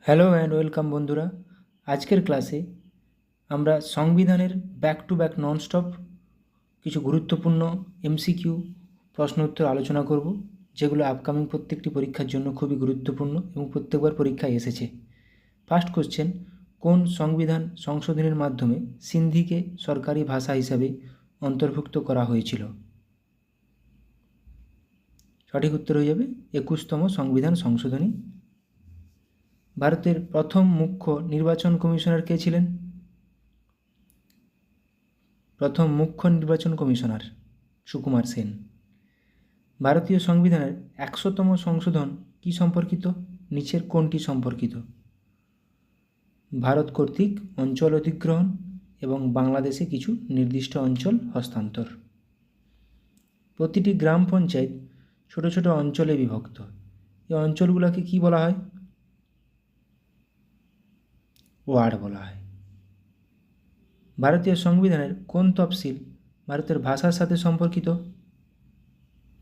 Hello and welcome বন্ধুরা। আজকের ক্লাসে আমরা সংবিধানের ব্যাক টু ব্যাক ননস্টপ কিছু গুরুত্বপূর্ণ এমসিকিউ প্রশ্ন উত্তর আলোচনা করব, যেগুলো আপকামিং প্রত্যেকটি পরীক্ষার জন্য খুবই গুরুত্বপূর্ণ এবং প্রত্যেকবার পরীক্ষায় এসেছে। ফার্স্ট কোশ্চেন, কোন সংবিধান সংশোধনের মাধ্যমে সিন্ধিকে সরকারি ভাষা হিসাবে অন্তর্ভুক্ত করা হয়েছিল? সঠিক উত্তর হয়ে যাবে 21তম সংবিধান সংশোধনী। ভারতের প্রথম মুখ্য নির্বাচন কমিশনার কে ছিলেন? প্রথম মুখ্য নির্বাচন কমিশনার সুকুমার সেন। ভারতীয় সংবিধানের 100তম সংশোধন কি সম্পর্কিত? নিচের কোনটি সম্পর্কিত? ভারত কর্তৃক অঞ্চল অধিগ্রহণ এবং বাংলাদেশে কিছু নির্দিষ্ট অঞ্চল হস্তান্তর। প্রতিটি গ্রাম পঞ্চায়েত ছোট ছোট অঞ্চলে বিভক্ত। এই অঞ্চলগুলোকে কি বলা হয়? ওয়ার্ড বলা হয়। ভারতীয় সংবিধানের কোন তফসিল ভারতের ভাষার সাথে সম্পর্কিত?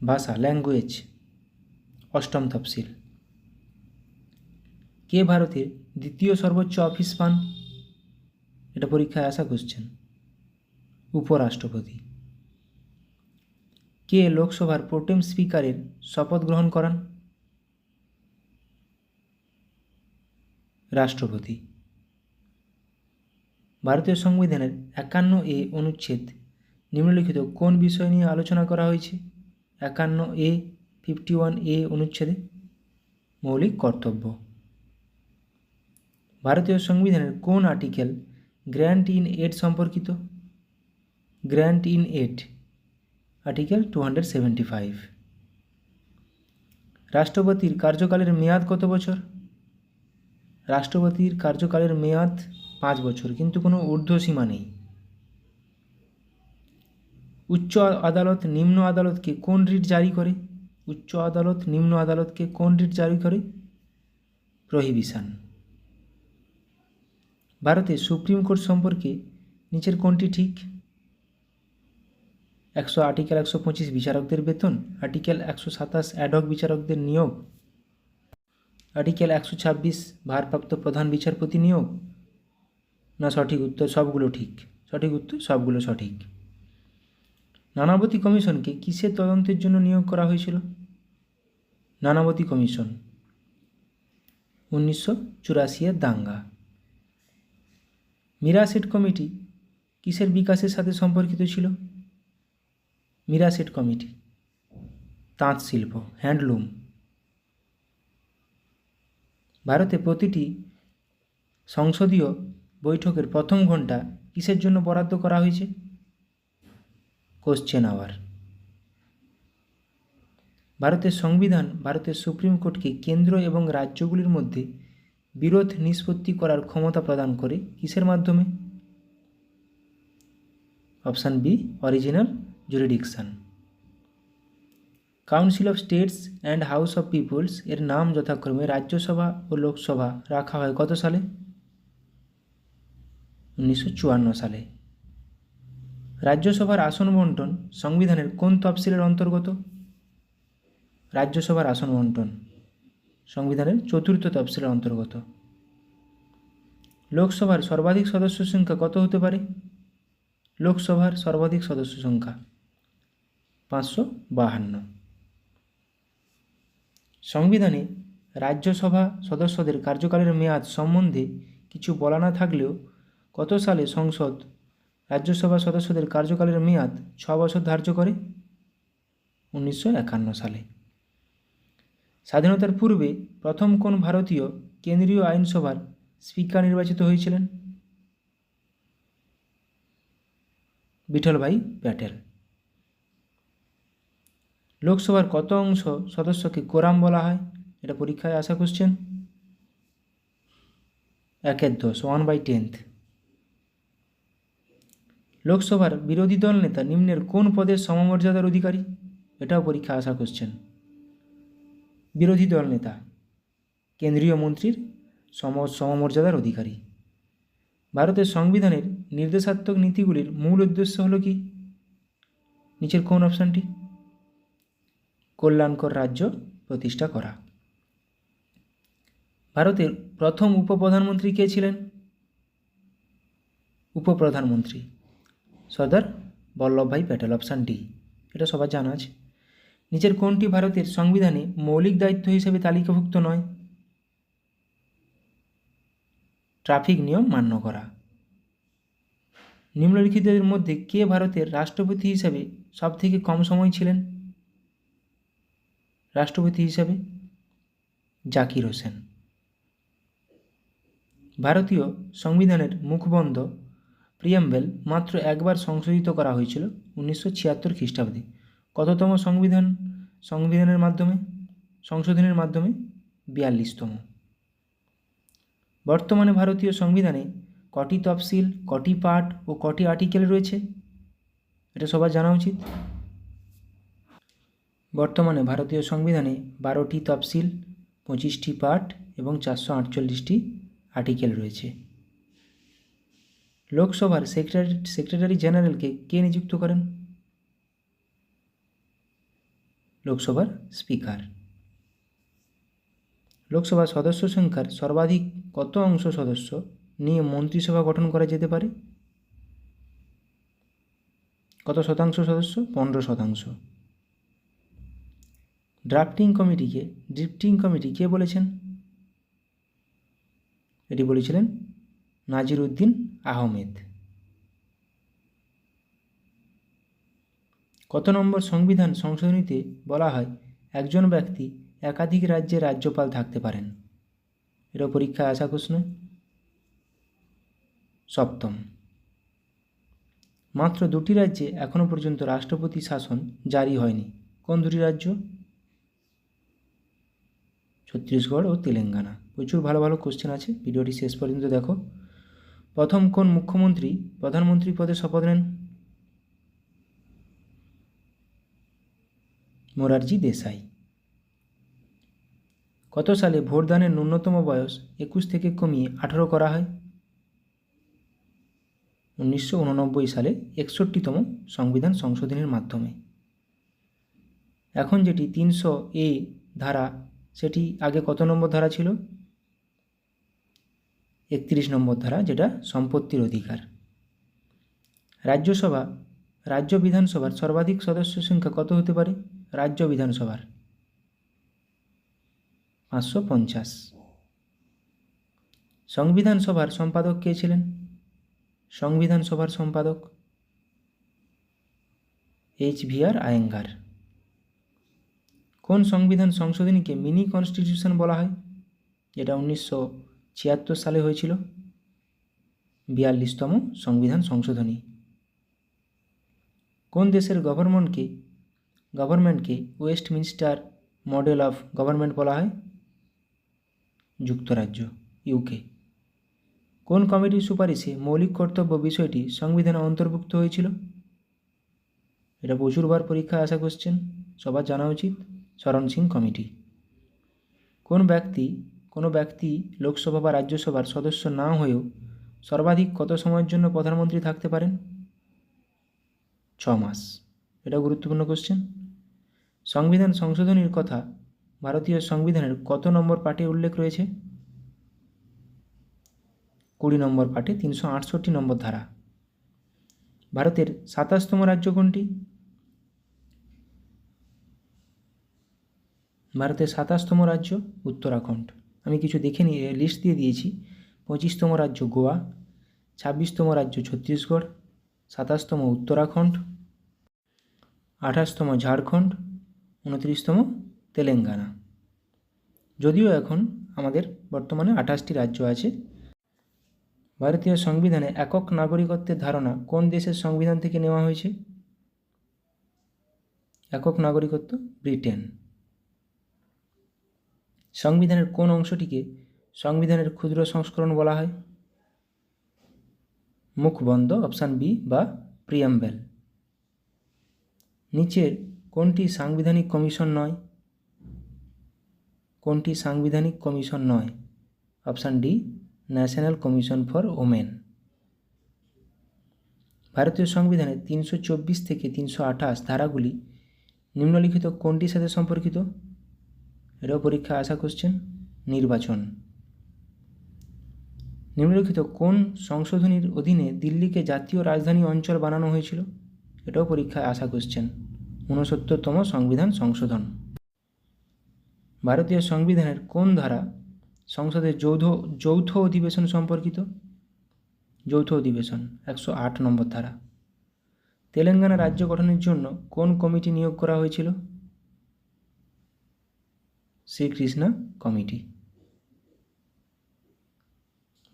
ভাষা, ল্যাঙ্গুয়েজ, 8ম তফসিল। কে ভারতের দ্বিতীয় সর্বোচ্চ অফিস পান? এটা পরীক্ষায় আসা কোশ্চেন। উপরাষ্ট্রপতি। কে লোকসভার প্রোটেম স্পিকারের শপথ গ্রহণ করান? রাষ্ট্রপতি। ভারতীয় সংবিধানের 51A অনুচ্ছেদ নিম্নলিখিত কোন বিষয় নিয়ে আলোচনা করা হয়েছে? 51A 51A অনুচ্ছেদে মৌলিক কর্তব্য। ভারতীয় সংবিধানের কোন আর্টিকেল গ্র্যান্ট ইন এড সম্পর্কিত? Grant in add, article 275। রাষ্ট্রপতির কার্যকালের মেয়াদ কত বছর? রাষ্ট্রপতির কার্যকালের মেয়াদ 5 বছর, কিন্তু কোনো ঊর্ধ্বসীমা নেই। উচ্চ আদালত নিম্ন আদালতকে কোন রিট জারি করে? উচ্চ আদালত নিম্ন আদালতকে কোন রিট জারি করে? প্রহিবিশন। ভারতে সুপ্রিম কোর্ট সম্পর্কে নিচের কোনটি ঠিক? আর্টিকেল 125 বিচারকদের বেতন, আর্টিকেল 127 অ্যাডহক বিচারকদের নিয়োগ, আর্টিকেল 126 ভারপ্রাপ্ত প্রধান বিচারপতি নিয়োগ। না, সঠিক উত্তর সবগুলো ঠিক। সঠিক উত্তর সবগুলো সঠিক। নানাবতী কমিশনকে কিসের তদন্তের জন্য নিয়োগ করা হয়েছিল? নানাবতী কমিশন 1984 দাঙ্গা। মিরাসেট কমিটি কিসের বিকাশের সাথে সম্পর্কিত ছিল? মিরাসেট কমিটি তাঁত শিল্প, হ্যান্ডলুম। ভারতে প্রতিটি সংসদীয় বৈঠকের প্রথম ঘন্টা কিসের জন্য বরাদ্দ করা হয়েছে? Question hour. ভারতের সংবিধান ভারতের সুপ্রিম কোর্টকে কেন্দ্র এবং রাজ্যগুলির মধ্যে বিরোধ নিষ্পত্তি করার ক্ষমতা প্রদান করে কিসের মাধ্যমে? Option B, original jurisdiction. Council of States and House of Peoples এর নাম যথাক্রমে রাজ্যসভা ও লোকসভা রাখা হয় কত সালে? 1954 সালে। রাজ্যসভার আসন বন্টন সংবিধানের কোন তফসিলের অন্তর্গত? রাজ্যসভার আসন বন্টন সংবিধানের 4র্থ তফসিলের অন্তর্গত। লোকসভার সর্বাধিক সদস্য সংখ্যা কত হতে পারে? লোকসভার সর্বাধিক সদস্য সংখ্যা 552। সংবিধানে রাজ্যসভা সদস্যদের কার্যকালের মেয়াদ সম্বন্ধে কিছু বলা না থাকলেও কত সালে সংসদ রাজ্যসভা সদস্যদের কার্যকালের মেয়াদ 6 বছর ধার্য করে? 1951 সালে। স্বাধীনতার পূর্বে প্রথম কোন ভারতীয় কেন্দ্রীয় আইনসভার স্পিকার নির্বাচিত হয়েছিলেন? বিঠলভাই প্যাটেল। লোকসভার কত অংশ সদস্যকে কোরাম বলা হয়? এটা পরীক্ষায় আসা কোশ্চেন। 1/10, 1/10। লোকসভার বিরোধী দল নেতা নিম্নের কোন পদের সমমর্যাদার অধিকারী? এটাও পরীক্ষা আসা কোশ্চেন। বিরোধী দল নেতা কেন্দ্রীয় মন্ত্রীর সমমর্যাদার অধিকারী। ভারতের সংবিধানের নির্দেশাত্মক নীতিগুলির মূল উদ্দেশ্য হল কি? নিচের কোন অপশানটি? কল্যাণকর রাজ্য প্রতিষ্ঠা করা। ভারতের প্রথম উপপ্রধানমন্ত্রী কে ছিলেন? উপপ্রধানমন্ত্রী সর্দার বল্লভভাই প্যাটেল, অপশান ডি। এটা সবার জানা আছে। নিচের কোনটি ভারতের সংবিধানে মৌলিক দায়িত্ব হিসেবে তালিকাভুক্ত নয়? ট্রাফিক নিয়ম মান্য করা। নিম্নলিখিতদের মধ্যে কে ভারতের রাষ্ট্রপতি হিসাবে সবথেকে কম সময় ছিলেন? রাষ্ট্রপতি হিসাবে জাকির হোসেন। ভারতীয় সংবিধানের মুখবন্ধ প্রিয়াম্বেল মাত্র একবার সংশোধিত করা হয়েছিল 1976 খ্রিস্টাব্দে। কততম সংবিধানের মাধ্যমে সংশোধনের মাধ্যমে? 42তম। বর্তমানে ভারতীয় সংবিধানে কটি তফসিল, কটি পার্ট ও কটি আর্টিকেল রয়েছে? এটা সবার জানা উচিত। বর্তমানে ভারতীয় সংবিধানে 12টি তফসিল, 25টি পার্ট এবং 448টি আর্টিকেল রয়েছে। লোকসভার সেক্রেটারি জেনারেলকে কে নিযুক্ত করেন? লোকসভার স্পিকার। লোকসভার সদস্য সংখ্যার সর্বাধিক কত অংশ সদস্য নিয়ে মন্ত্রিসভা গঠন করা যেতে পারে? কত শতাংশ সদস্য? 15%। ড্রিফটিং কমিটি কে বলেছেন? এটি বলেছিলেন নাজির উদ্দিন আহমেদ। কত নম্বর সংবিধান সংশোধনীতে বলা হয় একজন ব্যক্তি একাধিক রাজ্যের রাজ্যপাল থাকতে পারেন? এটা পরীক্ষায় আসা প্রশ্ন। 7ম। মাত্র 2টি রাজ্যে এখনও পর্যন্ত রাষ্ট্রপতি শাসন জারি হয়নি। কোন 2টি রাজ্য? ছত্তিশগড় ও তেলেঙ্গানা। প্রচুর ভালো ভালো কোশ্চেন আছে, ভিডিওটি শেষ পর্যন্ত দেখো। প্রথম কোন মুখ্যমন্ত্রী প্রধানমন্ত্রী পদে শপথ নেন? মোরারজি দেশাই। কত সালে ভোটদানের ন্যূনতম বয়স 21 থেকে কমিয়ে 18 করা হয়? 1989 সালে 61তম সংবিধান সংশোধনের মাধ্যমে। এখন যেটি 300A ধারা, সেটি আগে কত নম্বর ধারা ছিল? 31 নম্বর ধারা, যেটা সম্পত্তির অধিকার। রাজ্য বিধানসভার সর্বাধিক সদস্য সংখ্যা কত হতে পারে? রাজ্য বিধানসভার 550। সংবিধান সভার সম্পাদক কে ছিলেন? সংবিধান সভার সম্পাদক HVR আয়েঙ্গার। কোন সংবিধান সংশোধনীকে মিনি কনস্টিটিউশন বলা হয়? যেটা 1976 সালে হয়েছিল, 42তম সংবিধান সংশোধনী। কোন দেশের গভর্নমেন্টকে ওয়েস্টমিনস্টার মডেল অফ গভর্নমেন্ট বলা হয়? যুক্তরাজ্য, UK। কোন কমিটির সুপারিশে মৌলিক কর্তব্য বিষয়টি সংবিধানে অন্তর্ভুক্ত হয়েছিল? এটা প্রচুরবার পরীক্ষায় আসা কোশ্চেন, সবার জানা উচিত। শরণ সিং কমিটি। কোনো ব্যক্তি লোকসভা বা রাজ্যসভার সদস্য না হয়েও সর্বাধিক কত সময়ের জন্য প্রধানমন্ত্রী থাকতে পারেন? 6 মাস। এটা গুরুত্বপূর্ণ কোশ্চেন। সংবিধান সংশোধনীর কথা ভারতীয় সংবিধানের কত নম্বর পার্টে উল্লেখ রয়েছে? 20 নম্বর পার্টে 368 নম্বর ধারা। ভারতের 27তম রাজ্য কোনটি? ভারতের 27তম রাজ্য উত্তরাখণ্ড। আমি কিছু দেখে নিয়ে লিস্ট দিয়ে দিয়েছি। 25তম রাজ্য গোয়া, 26তম রাজ্য ছত্তিশগড়, 27তম উত্তরাখণ্ড, 28তম ঝাড়খণ্ড, 29তম তেলেঙ্গানা। যদিও এখন আমাদের বর্তমানে 28টি রাজ্য আছে। ভারতীয় সংবিধানে একক নাগরিকত্বের ধারণা কোন দেশের সংবিধান থেকে নেওয়া হয়েছে? একক নাগরিকত্ব ব্রিটেন। সংবিধানের কোন অংশটিকে সংবিধানের ক্ষুদ্র সংস্করণ বলা হয়? মুখবন্ধ, অপশান বি বা প্রিয়াম্বেল। নিচের কোনটি সাংবিধানিক কমিশন নয়? কোনটি সাংবিধানিক কমিশন নয়? Option D, national commission for women. ভারতীয় সংবিধানের 324 থেকে 328 ধারাগুলি নিম্নলিখিত কোনটির সাথে সম্পর্কিত? এটাও পরীক্ষা আসা কোশ্চেন। নির্বাচন। নিম্নলিখিত কোন সংশোধনীর অধীনে দিল্লিকে জাতীয় রাজধানী অঞ্চল বানানো হয়েছিল? এটাও পরীক্ষায় আসা কোশ্চেন। 69তম সংবিধান সংশোধন। ভারতীয় সংবিধানের কোন ধারা সংসদের যৌথ অধিবেশন সম্পর্কিত? যৌথ অধিবেশন 108 নম্বর ধারা। তেলেঙ্গানা রাজ্য গঠনের জন্য কোন কমিটি নিয়োগ করা হয়েছিল? শ্রীকৃষ্ণা কমিটি।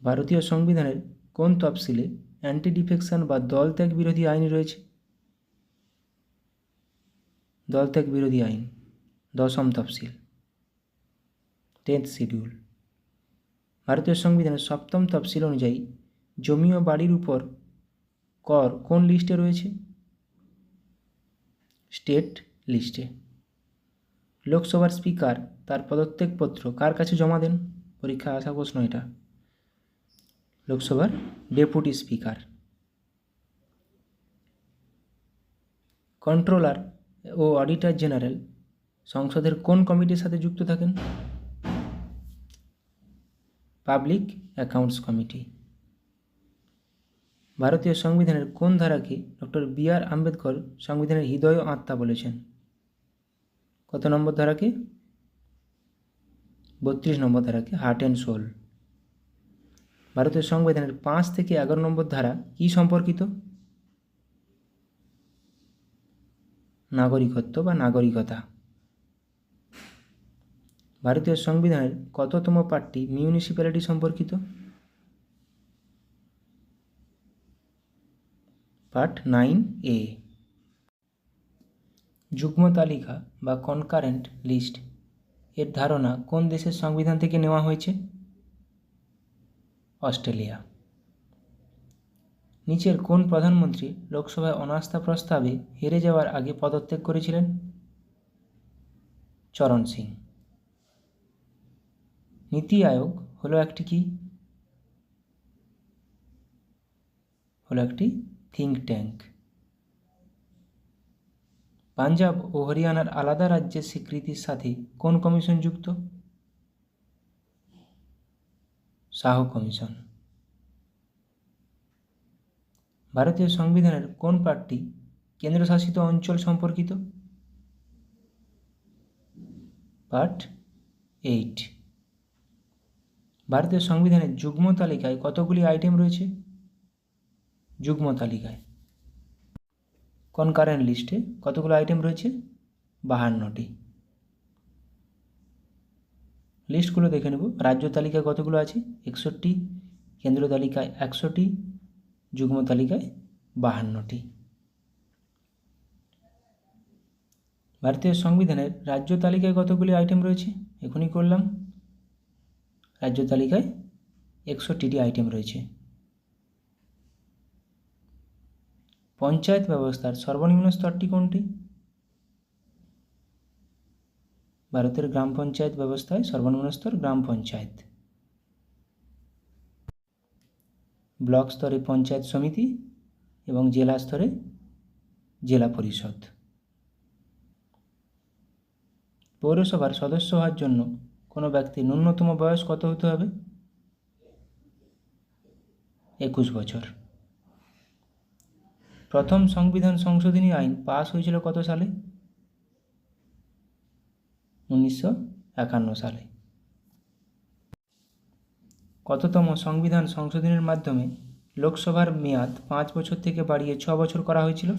ভারতীয় সংবিধানের কোন তফসিলে অ্যান্টি ডিফেকশন বা দলত্যাগ বিরোধী আইন রয়েছে? দলত্যাগ বিরোধী আইন 10ম তফসিল, 10th শিডিউল। ভারতীয় সংবিধানের 7ম তফসিল অনুযায়ী জমি ও বাড়ির উপর কর কোন লিস্টে রয়েছে? স্টেট লিস্টে। লোকসভার স্পিকার তার পদত্যাগপত্র কার কাছে জমা দেন? পরীক্ষায় আসা প্রশ্ন এটা। লোকসভার ডেপুটি স্পিকার। কন্ট্রোলার ও অডিটর জেনারেল সংসদের কোন কমিটির সাথে যুক্ত থাকেন? Public accounts committee. ভারতীয় সংবিধানের কোন ধারাকে ডক্টর বি.আর. আম্বেদকর সংবিধানের হৃদয় ও আত্মা বলেছেন? কত নম্বর ধারাকে? 32 নম্বর ধারাকে হার্ট অ্যান্ড সোল। ভারতীয় সংবিধানের 5 থেকে 11 নম্বর ধারা কি সম্পর্কিত? নাগরিকত্ব বা নাগরিকতা। ভারতীয় সংবিধানের কততম পার্টটি মিউনিসিপ্যালিটি সম্পর্কিত? Part 9A। যুগ্ম তালিকা বা কনকারেন্ট লিস্ট এর ধারণা কোন দেশের সংবিধান থেকে নেওয়া হয়েছে? অস্ট্রেলিয়া। নিচের কোন প্রধানমন্ত্রী লোকসভায় অনাস্থা প্রস্তাবে হেরে যাওয়ার আগে পদত্যাগ করেছিলেন? চরণ সিং। নীতি আয়োগ হলো একটি কি? হলো একটি থিঙ্ক ট্যাঙ্ক। পাঞ্জাব ও হরিয়ানার আলাদা রাজ্যের স্বীকৃতির সাথে কোন কমিশন যুক্ত? শাহ কমিশন। ভারতীয় সংবিধানের কোন পার্টটি কেন্দ্রশাসিত অঞ্চল সম্পর্কিত? পার্ট 8। ভারতীয় সংবিধানের যুগ্ম তালিকায় কতগুলি আইটেম রয়েছে? যুগ্ম তালিকায় কনকারেন্ট লিস্টে কতগুলো আইটেম রয়েছে? 52টি। লিস্টগুলো দেখে নেব। রাজ্য তালিকায় কতগুলো আছে? 61টি। কেন্দ্র তালিকায় 100টি। যুগ্ম তালিকায় 52টি। ভারতীয় সংবিধানের রাজ্য তালিকায় কতগুলি আইটেম রয়েছে? এখনই করলাম। রাজ্য তালিকায় 61টি আইটেম রয়েছে। পঞ্চায়েত ব্যবস্থার সর্বনিম্ন স্তরটি কোনটি? ভারতের গ্রাম পঞ্চায়েত ব্যবস্থায় সর্বনিম্ন স্তর গ্রাম পঞ্চায়েত। ব্লক স্তরে পঞ্চায়েত সমিতি এবং জেলা স্তরে জেলা পরিষদ। পৌরসভার সদস্য হওয়ার জন্য কোনো ব্যক্তির ন্যূনতম বয়স কত হতে হবে? 21 বছর। প্রথম সংবিধান সংশোধনী আইন পাস হয়েছিল কত সালে? 1951 সালে। কততম সংবিধান সংশোধনের মাধ্যমে লোকসভার মেয়াদ 5 বছর থেকে বাড়িয়ে 6 বছর করা হয়েছিল?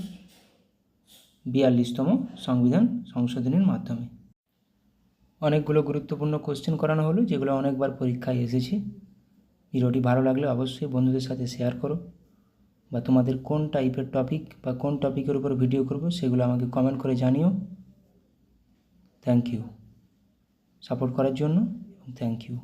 42তম সংবিধান সংশোধনীর মাধ্যমে। অনেকগুলো গুরুত্বপূর্ণ কোশ্চেন করানো হলো, যেগুলো অনেকবার পরীক্ষায় এসেছে। ভিডিওটি ভালো লাগলে অবশ্যই বন্ধুদের সাথে শেয়ার করো, বা তোমাদের কোন টাইপের টপিক বা কোন টপিকের উপর ভিডিও করব সেগুলো আমাকে কমেন্ট করে জানিও। থ্যাংক ইউ সাপোর্ট করার জন্য, থ্যাংক ইউ।